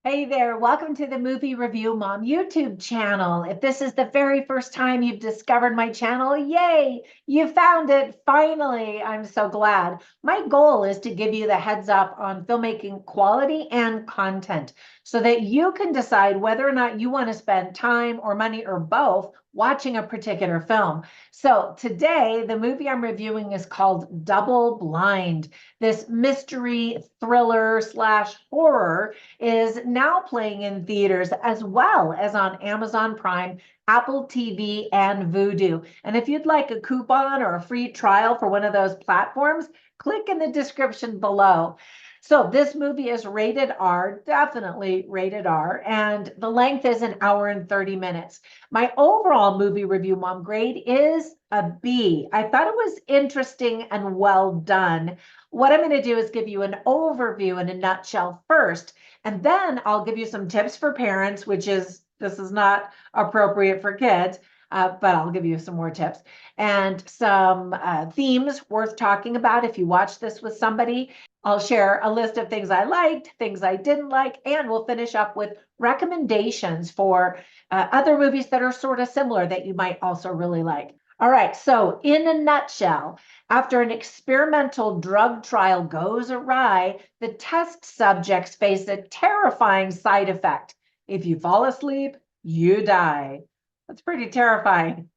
Hey there, welcome to the Movie Review Mom YouTube channel. If this is the very first time you've discovered my channel, yay, you found it finally. I'm so glad. My goal is to give you the heads up on filmmaking quality and content so that you can decide whether or not you want to spend time or money or both watching a particular film. So today, the movie I'm reviewing is called Double Blind. This mystery thriller slash horror is now playing in theaters as well as on Amazon Prime, Apple TV, and Vudu. And if you'd like a coupon or a free trial for one of those platforms, click in the description below. So this movie is rated R, definitely rated R, and the length is an hour and 30 minutes. My overall movie review mom grade is a B. I thought it was interesting and well done. What I'm going to do is give you an overview in a nutshell first, and then I'll give you some tips for parents, this is not appropriate for kids, but I'll give you some more tips and some themes worth talking about if you watch this with somebody. I'll share a list of things I liked, things I didn't like, and we'll finish up with recommendations for other movies that are sort of similar that you might also really like. All right, so in a nutshell, after an experimental drug trial goes awry, the test subjects face a terrifying side effect. If you fall asleep, you die. That's pretty terrifying.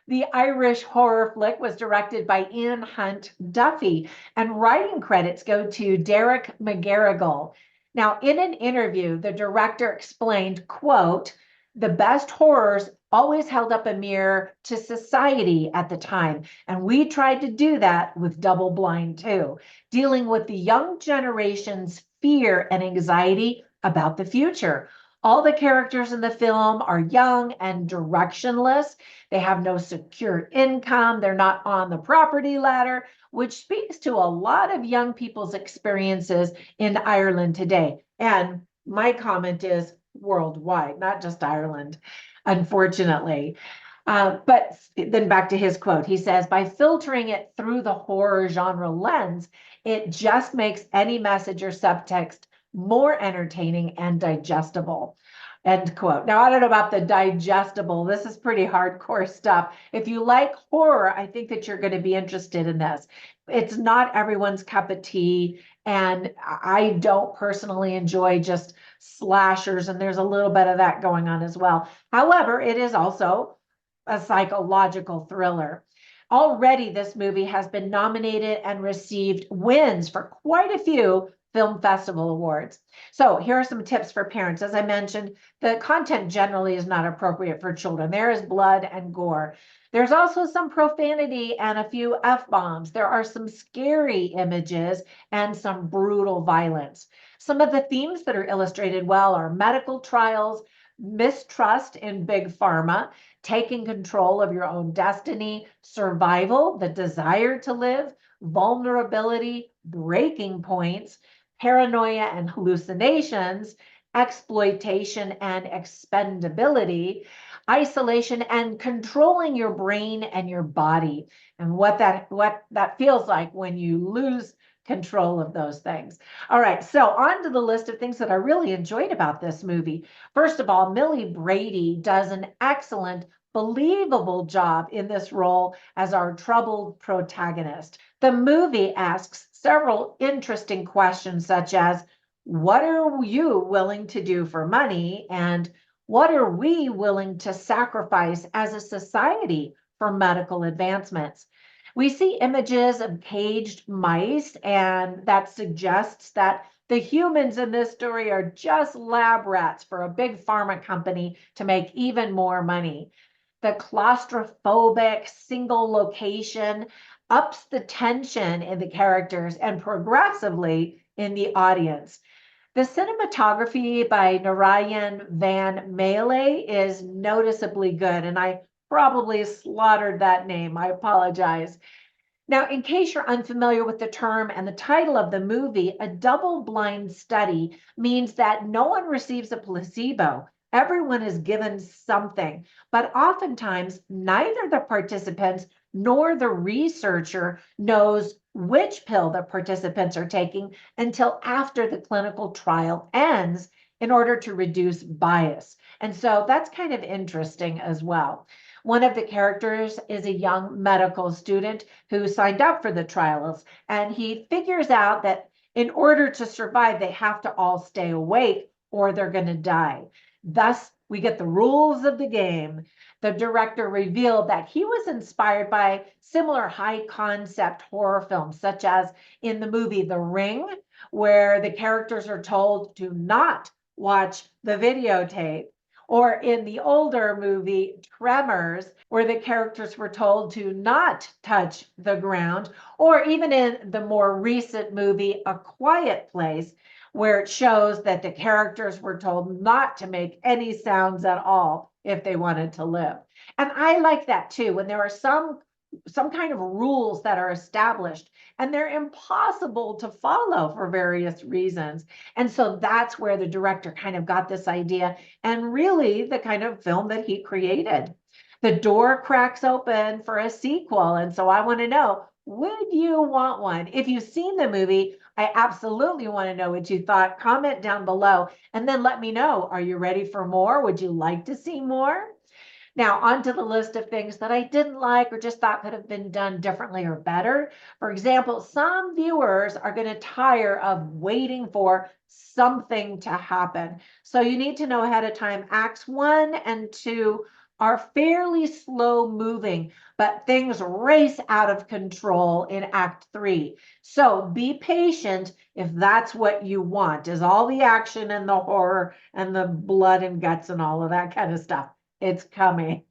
The Irish horror flick was directed by Hunt-Duffy, and writing credits go to Derek McGarrigle. Now, in an interview, the director explained, quote, "The best horrors always held up a mirror to society at the time, and we tried to do that with Double Blind too, dealing with the young generation's fear and anxiety about the future. All the characters in the film are young and directionless. They have no secure income. They're not on the property ladder, which speaks to a lot of young people's experiences in Ireland today. And my comment is worldwide, not just Ireland, unfortunately. But then back to his quote, he says, by filtering it through the horror genre lens, it just makes any message or subtext more entertaining and digestible. End quote. Now, I don't know about the digestible. This is pretty hardcore stuff. If you like horror, I think that you're going to be interested in this. It's not everyone's cup of tea. And I don't personally enjoy just slashers, and there's a little bit of that going on as well. However, it is also a psychological thriller. Already, this movie has been nominated and received wins for quite a few film festival awards. So here are some tips for parents. As I mentioned, the content generally is not appropriate for children. There is blood and gore. There's also some profanity and a few F-bombs. There are some scary images and some brutal violence. Some of the themes that are illustrated well are medical trials, mistrust in big pharma, taking control of your own destiny, survival, the desire to live, vulnerability, breaking points, paranoia and hallucinations, exploitation and expendability, isolation and controlling your brain and your body, and what that feels like when you lose control of those things. All right, so on to the list of things that I really enjoyed about this movie. First of all, Millie Brady does an excellent, believable job in this role as our troubled protagonist. The movie asks several interesting questions, such as, what are you willing to do for money? And what are we willing to sacrifice as a society for medical advancements? We see images of caged mice, and that suggests that the humans in this story are just lab rats for a big pharma company to make even more money. The claustrophobic single location ups the tension in the characters and progressively in the audience. The cinematography by Narayan Van Mele is noticeably good, and I probably slaughtered that name. I apologize. Now, in case you're unfamiliar with the term and the title of the movie, a double-blind study means that no one receives a placebo. Everyone is given something, but oftentimes neither the participants nor the researcher knows which pill the participants are taking until after the clinical trial ends in order to reduce bias. And so that's kind of interesting as well. One of the characters is a young medical student who signed up for the trials, and he figures out that in order to survive, they have to all stay awake or they're going to die. Thus, we get the rules of the game. The director revealed that he was inspired by similar high concept horror films, such as in the movie The Ring, where the characters are told to not watch the videotape, or in the older movie Tremors, where the characters were told to not touch the ground, or even in the more recent movie A Quiet Place, where it shows that the characters were told not to make any sounds at all if they wanted to live. And I like that too, when there are some kind of rules that are established and they're impossible to follow for various reasons. And so that's where the director kind of got this idea and really the kind of film that he created. The door cracks open for a sequel. And so I want to know, would you want one? If you've seen the movie, I absolutely want to know what you thought. Comment down below and then let me know. Are you ready for more? Would you like to see more? Now, onto the list of things that I didn't like or just thought could have been done differently or better. For example, some viewers are going to tire of waiting for something to happen. So you need to know ahead of time, acts 1 and 2 are fairly slow moving, but things race out of control in act 3. So be patient if that's what you want, is all the action and the horror and the blood and guts and all of that kind of stuff. It's coming.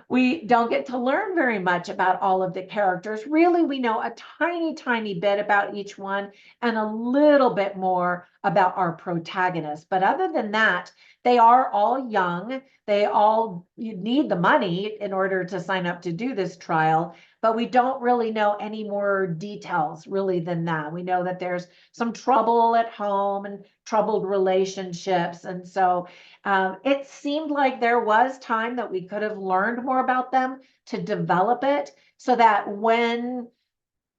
We don't get to learn very much about all of the characters. Really, we know a tiny, tiny bit about each one and a little bit more about our protagonist. But other than that, they are all young. They all need the money in order to sign up to do this trial, but we don't really know any more details really than that. We know that there's some trouble at home and troubled relationships. And so it seemed like there was time that we could have learned more about them to develop it so that when,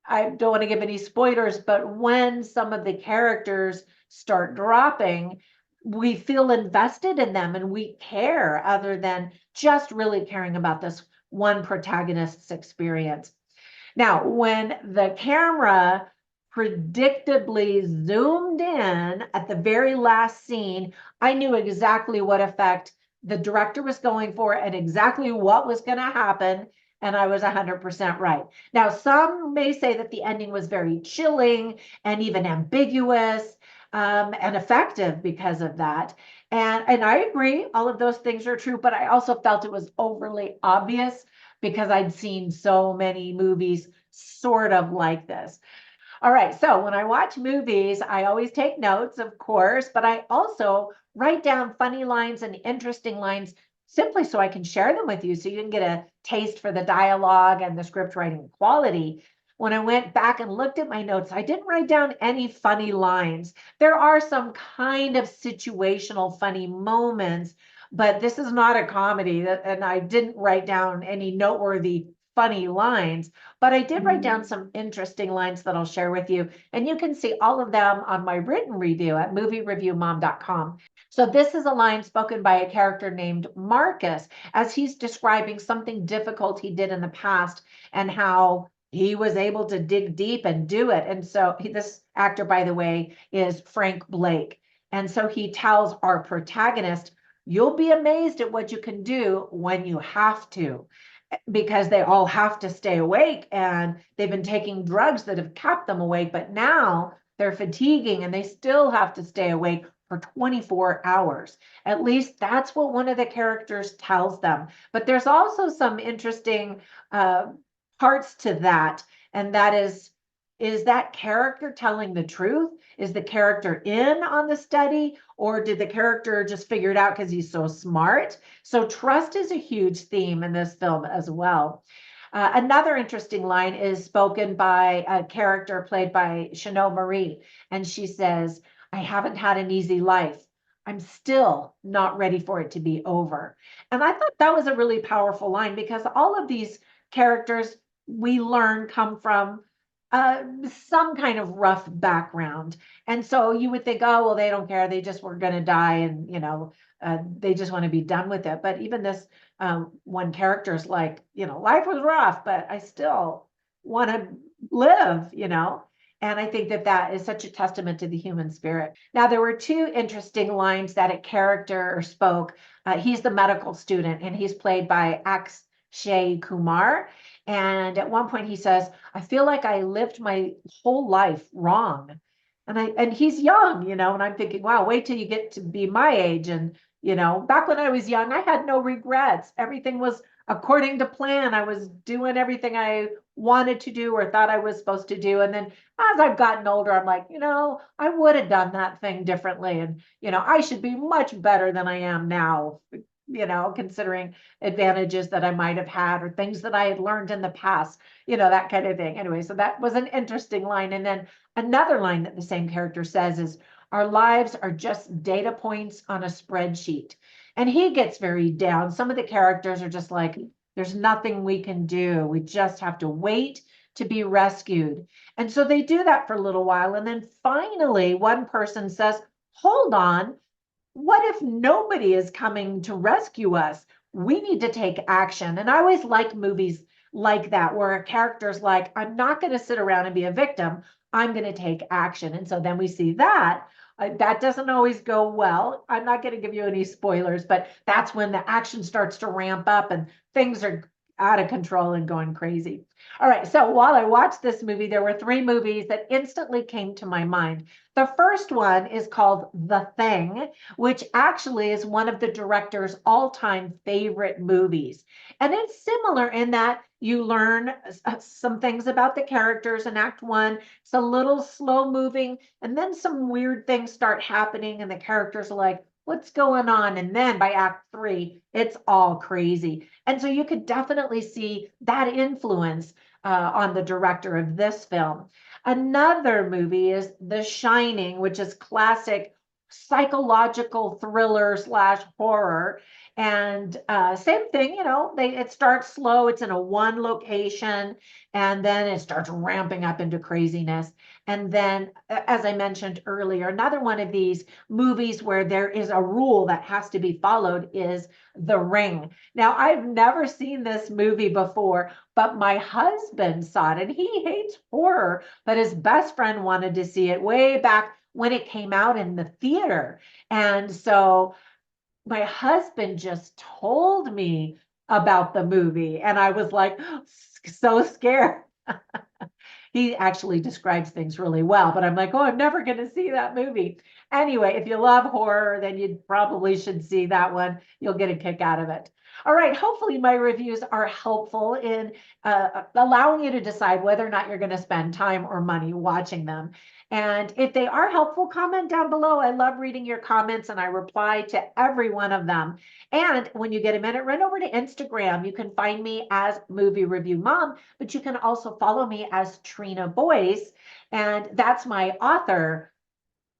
I don't want to give any spoilers, but when some of the characters start dropping, we feel invested in them and we care other than just really caring about this one protagonist's experience. Now, when the camera predictably zoomed in at the very last scene, I knew exactly what effect the director was going for and exactly what was going to happen. And I was 100% right. Now, some may say that the ending was very chilling and even ambiguous and effective because of that. And I agree, all of those things are true, but I also felt it was overly obvious because I'd seen so many movies sort of like this. All right, so when I watch movies, I always take notes, of course, but I also write down funny lines and interesting lines simply so I can share them with you so you can get a taste for the dialogue and the script writing quality. When I went back and looked at my notes, I didn't write down any funny lines. There are some kind of situational funny moments, but this is not a comedy, and I didn't write down any noteworthy funny lines, but I did write down some interesting lines that I'll share with you. And you can see all of them on my written review at moviereviewmom.com. So this is a line spoken by a character named Marcus as he's describing something difficult he did in the past and how he was able to dig deep and do it. And so this actor, by the way, is Frank Blake. And so he tells our protagonist, you'll be amazed at what you can do when you have to, because they all have to stay awake and they've been taking drugs that have kept them awake, but now they're fatiguing and they still have to stay awake for 24 hours. At least that's what one of the characters tells them. But there's also some interesting parts to that, and that is that character telling the truth? Is the character in on the study, or did the character just figure it out because he's so smart? So trust is a huge theme in this film as well. Another interesting line is spoken by a character played by Chanel Marie, and she says, I haven't had an easy life. I'm still not ready for it to be over. And I thought that was a really powerful line because all of these characters we learn come from some kind of rough background. And so you would think, oh, well, they don't care. They just were going to die and, they just want to be done with it. But even this one character is like, life was rough, but I still want to live. And I think that that is such a testament to the human spirit. Now, there were two interesting lines that a character spoke. He's the medical student, and he's played by Akshay Kumar. And at one point, he says, "I feel like I lived my whole life wrong." And he's young, and I'm thinking, wow, wait till you get to be my age. And back when I was young, I had no regrets. Everything was according to plan. I was doing everything I wanted to do or thought I was supposed to do. And then as I've gotten older, I'm like, I would have done that thing differently. And, I should be much better than I am now, considering advantages that I might have had or things that I had learned in the past, that kind of thing. Anyway, so that was an interesting line. And then another line that the same character says is, "Our lives are just data points on a spreadsheet." And he gets very down. Some of the characters are just like, there's nothing we can do. We just have to wait to be rescued. And so they do that for a little while. And then finally, one person says, hold on, what if nobody is coming to rescue us? We need to take action. And I always like movies like that, where a character's like, I'm not going to sit around and be a victim. I'm going to take action. And so then we see that. That doesn't always go well. I'm not going to give you any spoilers, but that's when the action starts to ramp up and things are out of control and going crazy. All right, so while I watched this movie, there were three movies that instantly came to my mind. The first one is called The Thing, which actually is one of the director's all-time favorite movies. And it's similar in that you learn some things about the characters in Act One. It's a little slow moving, and then some weird things start happening, and the characters are like, what's going on? And then by Act Three, it's all crazy. And so you could definitely see that influence on the director of this film. Another movie is The Shining, which is classic psychological thriller slash horror. And same thing, it starts slow. It's in a one location, and then it starts ramping up into craziness. And then, as I mentioned earlier, another one of these movies where there is a rule that has to be followed is The Ring. Now, I've never seen this movie before, but my husband saw it, and he hates horror, but his best friend wanted to see it way back when it came out in the theater. And so my husband just told me about the movie, and I was like, so scared. He actually describes things really well, but I'm like, oh, I'm never going to see that movie. Anyway, if you love horror, then you probably should see that one. You'll get a kick out of it. All right, hopefully my reviews are helpful in allowing you to decide whether or not you're going to spend time or money watching them. And if they are helpful, comment down below. I love reading your comments, and I reply to every one of them. And when you get a minute, run over to Instagram. You can find me as Movie Review Mom, but you can also follow me as Trina Boice. And that's my author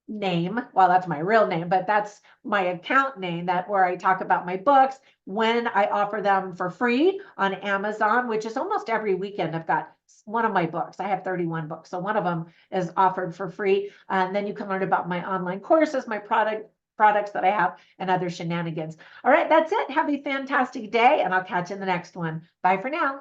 name. Well, that's my real name, but that's my account name, that where I talk about my books when I offer them for free on Amazon, which is almost every weekend. I've got one of my books. I have 31 books. So one of them is offered for free. And then you can learn about my online courses, my products that I have, and other shenanigans. All right, that's it. Have a fantastic day, and I'll catch you in the next one. Bye for now.